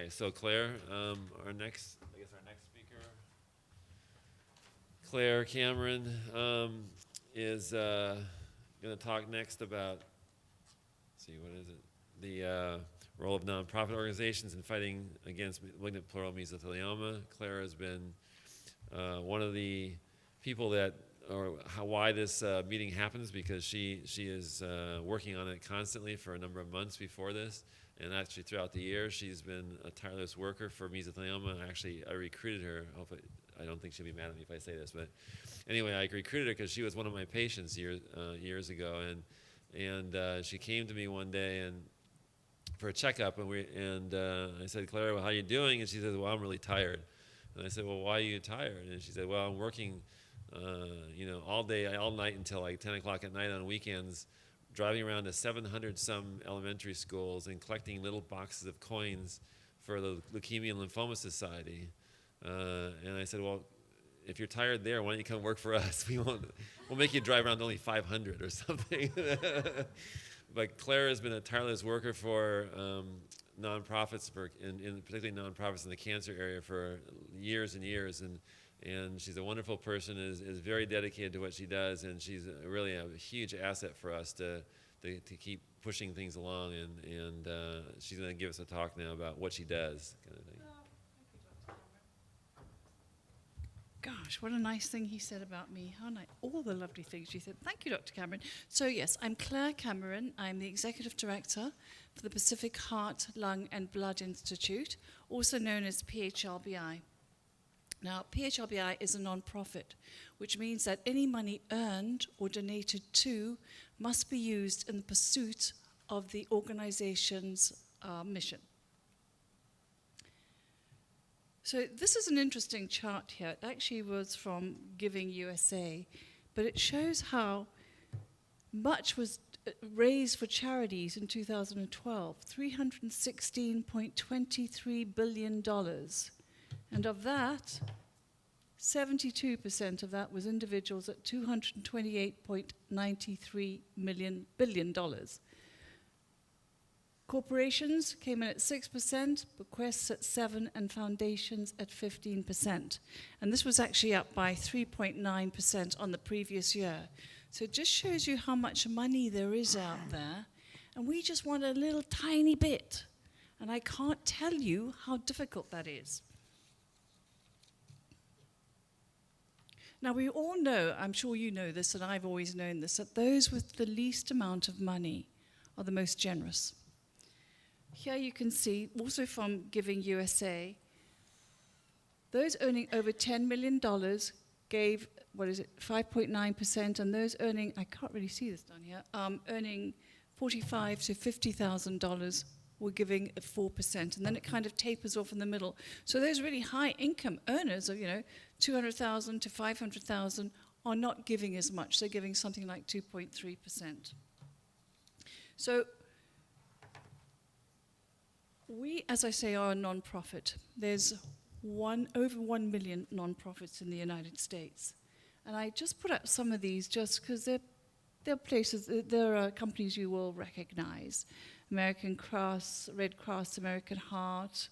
Okay, so Claire, our next speaker, Clare Cameron, is going to talk next about, let's see, what is it? The role of nonprofit organizations in fighting against malignant pleural mesothelioma. Claire has been one of the people that, or why this meeting happens, because she is working on it constantly for a number of months before this. And actually, throughout the year, she's been a tireless worker for mesothelioma. Actually, I recruited her. I don't think she'll be mad at me if I say this, but anyway, I recruited her because she was one of my patients years ago, and she came to me one day and for a checkup, and I said, Claire, well, how are you doing? And she said, well, I'm really tired. And I said, well, why are you tired? And she said, well, I'm working, all day, all night until like 10 o'clock at night on weekends, driving around to 700 some elementary schools and collecting little boxes of coins for the Leukemia and Lymphoma Society. And I said, well, if you're tired there, why don't you come work for us? We'll make you drive around to only 500 or something. But Claire has been a tireless worker for nonprofits, particularly nonprofits in the cancer area, for years and years, and she's a wonderful person, is very dedicated to what she does, and she's really a huge asset for us to keep pushing things along, and she's going to give us a talk now about what she does, kind of thing. Gosh, what a nice thing he said about me. How nice. All the lovely things you said. Thank you, Dr. Cameron. So yes, I'm Clare Cameron. I'm the Executive Director for the Pacific Heart, Lung and Blood Institute, also known as PHLBI. Now, PHLBI is a non-profit, which means that any money earned or donated to must be used in the pursuit of the organization's mission. So this is an interesting chart here. It actually was from Giving USA, but it shows how much was raised for charities in 2012, $316.23 billion. And of that, 72% of that was individuals at $228.93 billion. Corporations came in at 6%, bequests at 7%, and foundations at 15%. And this was actually up by 3.9% on the previous year. So it just shows you how much money there is out there. And we just want a little tiny bit. And I can't tell you how difficult that is. Now, we all know, I'm sure you know this, and I've always known this, that those with the least amount of money are the most generous. Here you can see, also from Giving USA, those earning over $10 million gave, 5.9%, and those earning, I can't really see this down here, earning $45,000 to $50,000 were giving at 4%, and then it kind of tapers off in the middle. So those really high income earners of, $200,000 to $500,000 are not giving as much. They're giving something like 2.3%. So we, as I say, are a non-profit. There's over 1 million non-profits in the United States. And I just put up some of these just because they're places, there are companies you will recognize. American Cross, Red Cross, American Heart,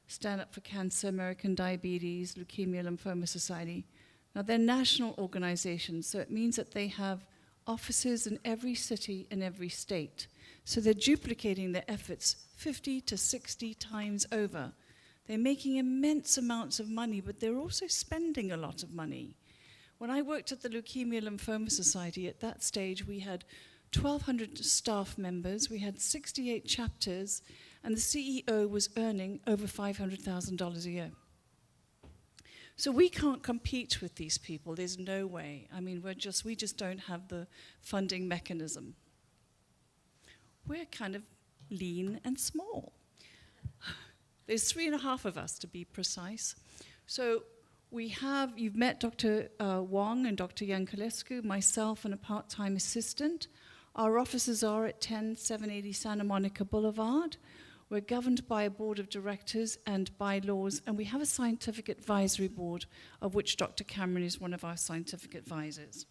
Stand Up for Cancer, American Diabetes, Leukemia Lymphoma Society. Now, they're national organizations, so it means that they have offices in every city and every state. So they're duplicating their efforts 50 to 60 times over. They're making immense amounts of money, but they're also spending a lot of money. When I worked at the Leukemia Lymphoma Society, at that stage we had 1,200 staff members, we had 68 chapters, and the CEO was earning over $500,000 a year. So we can't compete with these people, there's no way. I mean, we just don't have the funding mechanism. We're kind of lean and small. There's 3.5 of us, to be precise. So you've met Dr. Wong and Dr. Yankulescu, myself and a part-time assistant. Our offices are at 10780 Santa Monica Boulevard. We're governed by a board of directors and bylaws, and we have a scientific advisory board, of which Dr. Cameron is one of our scientific advisors.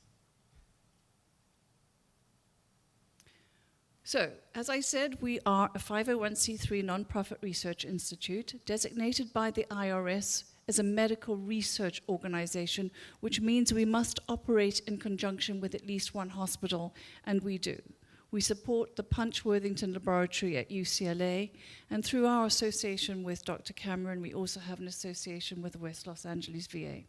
So, as I said, we are a 501c3 nonprofit research institute designated by the IRS as a medical research organization, which means we must operate in conjunction with at least one hospital, and we do. We support the Punch-Worthington Laboratory at UCLA, and through our association with Dr. Cameron, we also have an association with West Los Angeles VA.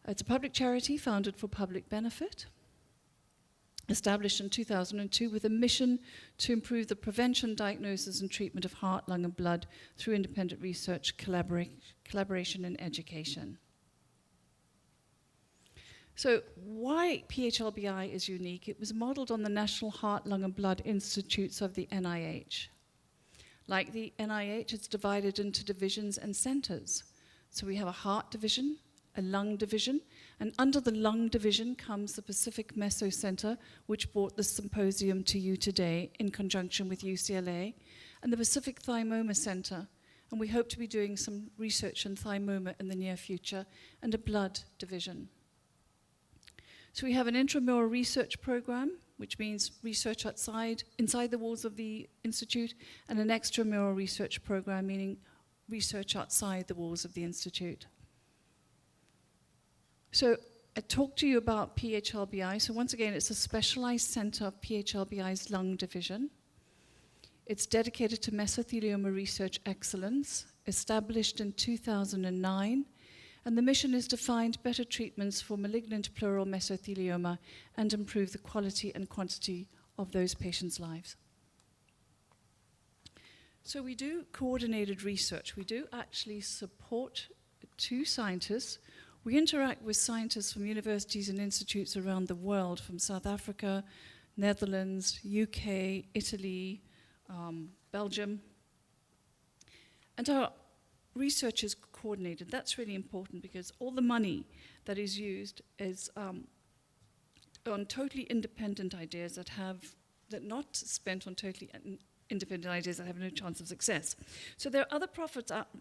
It's a public charity founded for public benefit, established in 2002 with a mission to improve the prevention, diagnosis, and treatment of heart, lung, and blood through independent research, collaboration, and education. So why PHLBI is unique? It was modeled on the National Heart, Lung, and Blood Institutes of the NIH. Like the NIH, it's divided into divisions and centers. So we have a heart division, a lung division, and under the lung division comes the Pacific Meso Center, which brought the Symposium to you today in conjunction with UCLA, and the Pacific Thymoma Center, and we hope to be doing some research in thymoma in the near future, and a blood division. So we have an intramural research program, which means research inside the walls of the institute, and an extramural research program, meaning research outside the walls of the institute. So I talked to you about PHLBI. So once again, it's a specialized center of PHLBI's lung division. It's dedicated to mesothelioma research excellence, established in 2009, and the mission is to find better treatments for malignant pleural mesothelioma and improve the quality and quantity of those patients' lives. So we do coordinated research. We do actually support two scientists. We interact with scientists from universities and institutes around the world, from South Africa, Netherlands, UK, Italy, Belgium. And our research is coordinated. That's really important because all the money that is used is on totally independent ideas that not spent on totally independent ideas that have no chance of success. So there are other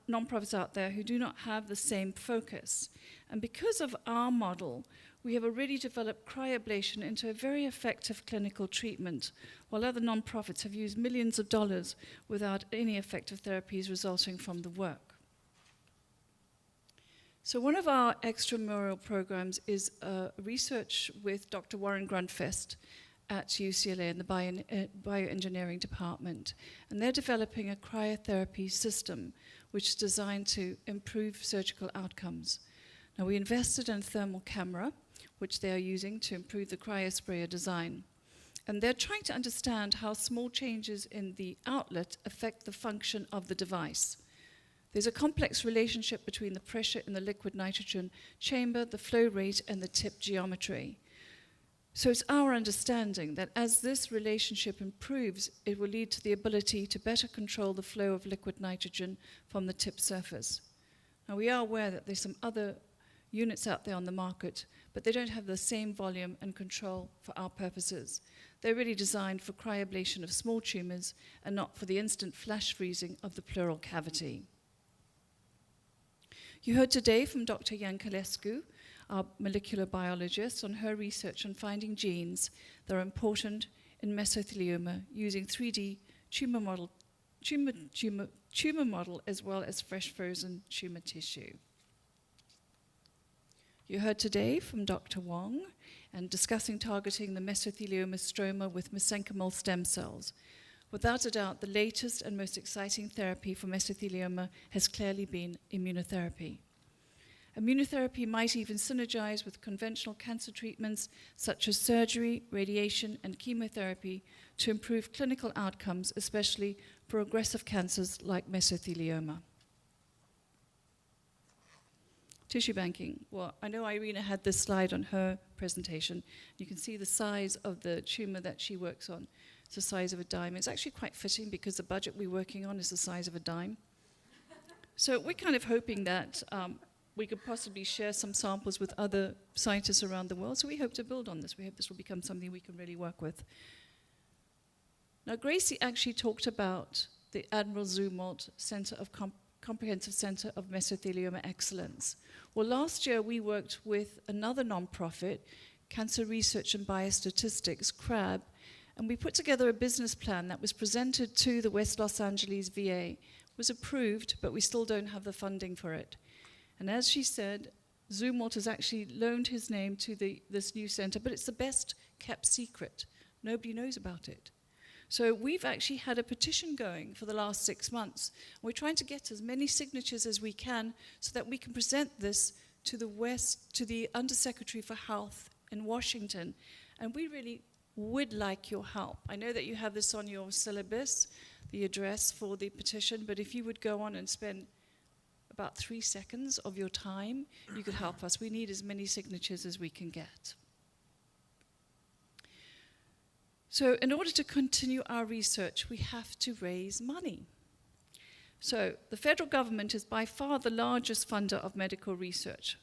non-profits out there who do not have the same focus. And because of our model, we have already developed cryoablation into a very effective clinical treatment, while other non-profits have used millions of dollars without any effective therapies resulting from the work. So one of our extramural programs is research with Dr. Warren Grundfest at UCLA in the bioengineering department. And they're developing a cryotherapy system which is designed to improve surgical outcomes. Now, we invested in a thermal camera, which they are using to improve the cryosprayer design. And they're trying to understand how small changes in the outlet affect the function of the device. There's a complex relationship between the pressure in the liquid nitrogen chamber, the flow rate, and the tip geometry. So it's our understanding that as this relationship improves, it will lead to the ability to better control the flow of liquid nitrogen from the tip surface. Now, we are aware that there's some other units out there on the market, but they don't have the same volume and control for our purposes. They're really designed for cryoablation of small tumors and not for the instant flash freezing of the pleural cavity. You heard today from Dr. Yankelescu, our molecular biologist, on her research on finding genes that are important in mesothelioma using 3D tumor model as well as fresh frozen tumor tissue. You heard today from Dr. Wong and discussing targeting the mesothelioma stroma with mesenchymal stem cells. Without a doubt, the latest and most exciting therapy for mesothelioma has clearly been immunotherapy. Immunotherapy might even synergize with conventional cancer treatments such as surgery, radiation, and chemotherapy to improve clinical outcomes, especially for aggressive cancers like mesothelioma. Tissue banking. Well, I know Irina had this slide on her presentation. You can see the size of the tumor that she works on. It's the size of a dime. It's actually quite fitting because the budget we're working on is the size of a dime. So we're kind of hoping that we could possibly share some samples with other scientists around the world. So we hope to build on this. We hope this will become something we can really work with. Now, Gracie actually talked about the Admiral Zumwalt Center of Comprehensive Center of Mesothelioma Excellence. Well, last year we worked with another nonprofit, Cancer Research and Biostatistics, CRAB, And we put together a business plan that was presented to the West Los Angeles VA, was approved, but we still don't have the funding for it. And as she said, Zumwalt has actually loaned his name to this new center, but it's the best kept secret. Nobody knows about it. So we've actually had a petition going for the last 6 months. We're trying to get as many signatures as we can so that we can present this to the Undersecretary for Health in Washington. And we really would like your help. I know that you have this on your syllabus, the address for the petition, but if you would go on and spend about 3 seconds of your time, you could help us. We need as many signatures as we can get. So in order to continue our research, we have to raise money. So the federal government is by far the largest funder of medical research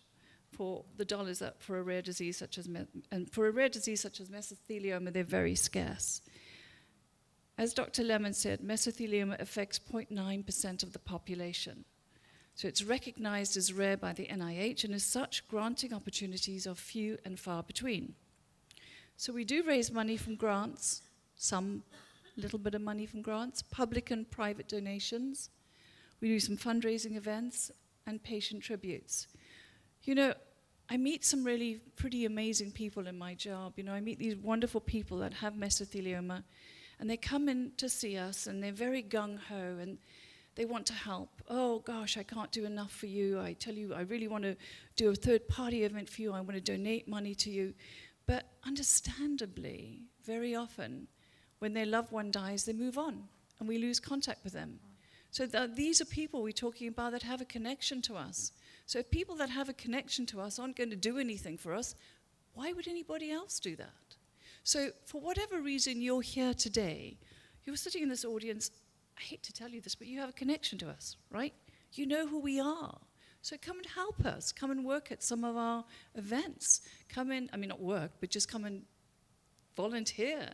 for the dollars up for a rare disease such as mesothelioma, they're very scarce. As Dr. Lemon said, mesothelioma affects 0.9% of the population. So it's recognized as rare by the NIH, and as such, granting opportunities are few and far between. So we do raise money from grants, some little bit of money from grants, public and private donations. We do some fundraising events and patient tributes. You know, I meet some really pretty amazing people in my job. You know, I meet these wonderful people that have mesothelioma, and they come in to see us, and they're very gung-ho, and they want to help. Oh, gosh, I can't do enough for you. I tell you, I really want to do a third-party event for you. I want to donate money to you. But understandably, very often, when their loved one dies, they move on, and we lose contact with them. So these are people we're talking about that have a connection to us. So if people that have a connection to us aren't going to do anything for us, why would anybody else do that? So for whatever reason you're here today, you're sitting in this audience, I hate to tell you this, but you have a connection to us, right? You know who we are. So come and help us. Come and work at some of our events. Come in, I mean, not work, but just come and volunteer.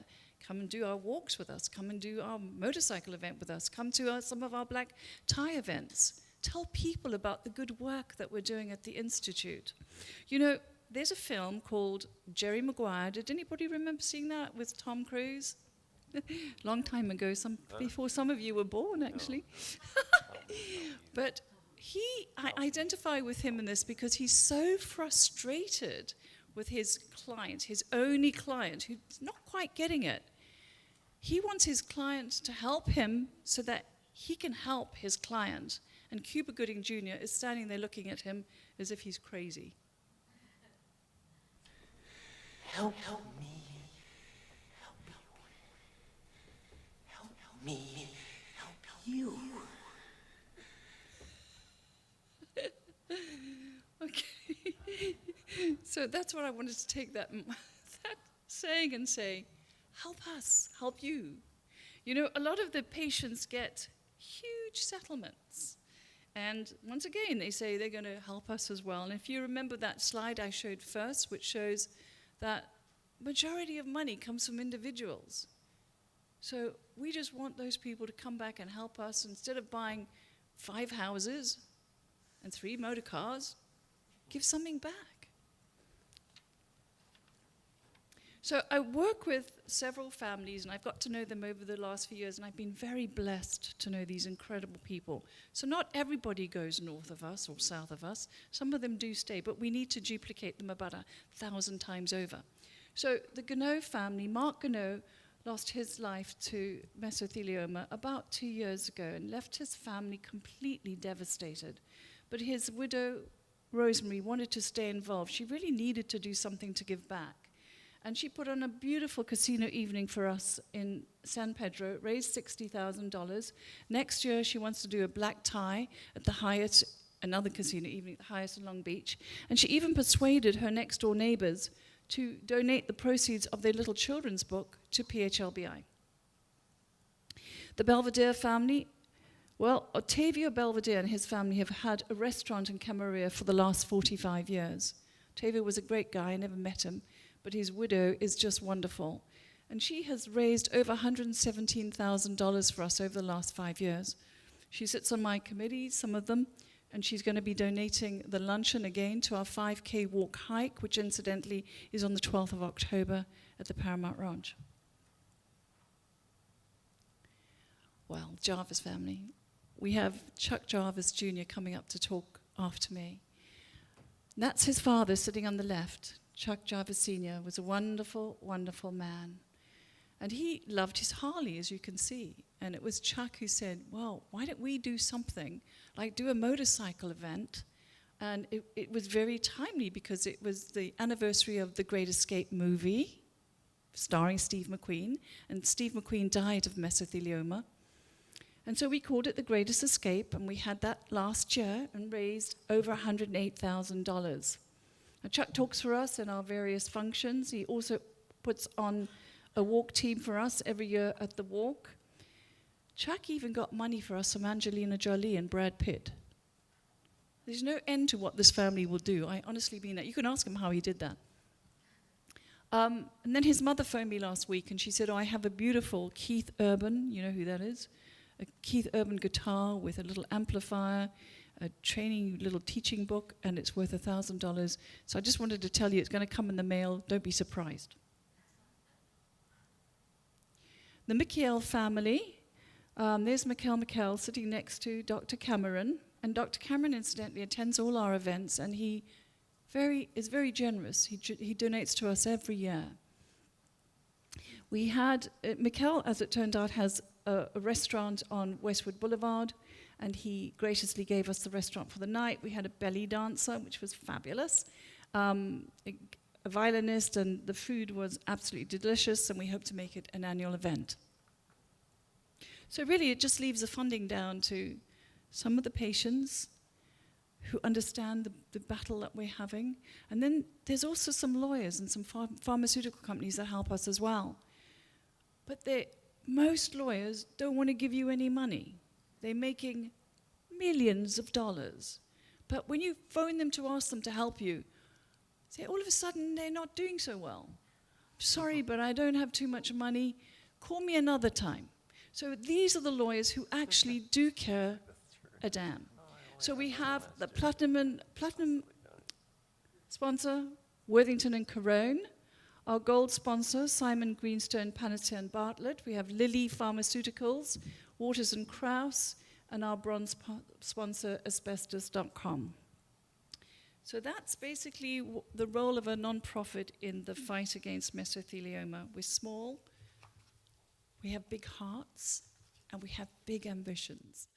Come and do our walks with us. Come and do our motorcycle event with us. Come to some of our black tie events. Tell people about the good work that we're doing at the Institute. You know, there's a film called Jerry Maguire. Did anybody remember seeing that with Tom Cruise? Long time ago, before some of you were born, actually. But I identify with him in this because he's so frustrated with his client, his only client, who's not quite getting it. He wants his client to help him so that he can help his client. And Cuba Gooding Jr. is standing there looking at him as if he's crazy. Help me. Help me. Help you. Okay. So that's what I wanted to take that saying and say, help us, help you. You know, a lot of the patients get huge settlements. And once again, they say they're going to help us as well. And if you remember that slide I showed first, which shows that majority of money comes from individuals. So we just want those people to come back and help us. Instead of buying 5 houses and 3 motor cars, give something back. So I work with several families, and I've got to know them over the last few years, and I've been very blessed to know these incredible people. So not everybody goes north of us or south of us. Some of them do stay, but we need to duplicate them about 1,000 times over. So the Gano family, Mark Gano, lost his life to mesothelioma about 2 years ago and left his family completely devastated. But his widow, Rosemary, wanted to stay involved. She really needed to do something to give back. And she put on a beautiful casino evening for us in San Pedro, raised $60,000. Next year, she wants to do a black tie at the Hyatt, another casino evening at the Hyatt in Long Beach. And she even persuaded her next-door neighbors to donate the proceeds of their little children's book to PHLBI. The Belvedere family, well, Ottavio Belvedere and his family have had a restaurant in Camarillo for the last 45 years. Ottavio was a great guy, I never met him. But his widow is just wonderful. And she has raised over $117,000 for us over the last 5 years. She sits on my committee, some of them, and she's going to be donating the luncheon again to our 5K walk hike, which incidentally is on the 12th of October at the Paramount Ranch. well, Jarvis family. We have Chuck Jarvis Jr. coming up to talk after me. That's his father sitting on the left. Chuck Jarvis Sr. was a wonderful, wonderful man. And he loved his Harley, as you can see. And it was Chuck who said, well, why don't we do something, like do a motorcycle event? And it was very timely because it was the anniversary of the Great Escape movie, starring Steve McQueen. And Steve McQueen died of mesothelioma. And so we called it The Greatest Escape, and we had that last year and raised over $108,000. Now, Chuck talks for us in our various functions. He also puts on a walk team for us every year at the walk. Chuck even got money for us from Angelina Jolie and Brad Pitt. There's no end to what this family will do. I honestly mean that. You can ask him how he did that. And then his mother phoned me last week, and she said, oh, I have a beautiful Keith Urban, you know who that is? A Keith Urban guitar with a little amplifier, a training little teaching book, and it's worth $1,000. So I just wanted to tell you it's going to come in the mail. Don't be surprised. The Michael family, there's Michael sitting next to Dr. Cameron. And Dr. Cameron, incidentally, attends all our events, and he is very generous. He donates to us every year. We had, Michael, as it turned out, has a restaurant on Westwood Boulevard, and he graciously gave us the restaurant for the night. We had a belly dancer, which was fabulous, a violinist, and the food was absolutely delicious, and we hope to make it an annual event. So really, it just leaves the funding down to some of the patients who understand the battle that we're having. And then there's also some lawyers and some pharmaceutical companies that help us as well. But most lawyers don't want to give you any money. They're making millions of dollars. But when you phone them to ask them to help you, say all of a sudden they're not doing so well. Sorry, but I don't have too much money. Call me another time. So these are the lawyers who actually do care a damn. So we have the platinum sponsor, Worthington and Corone. Our gold sponsor, Simon Greenstone, Panettiere and Bartlett. We have Lilly Pharmaceuticals, Waters and Krauss, and our bronze sponsor, asbestos.com. So that's basically the role of a non-profit in the fight against mesothelioma. We're small, we have big hearts, and we have big ambitions.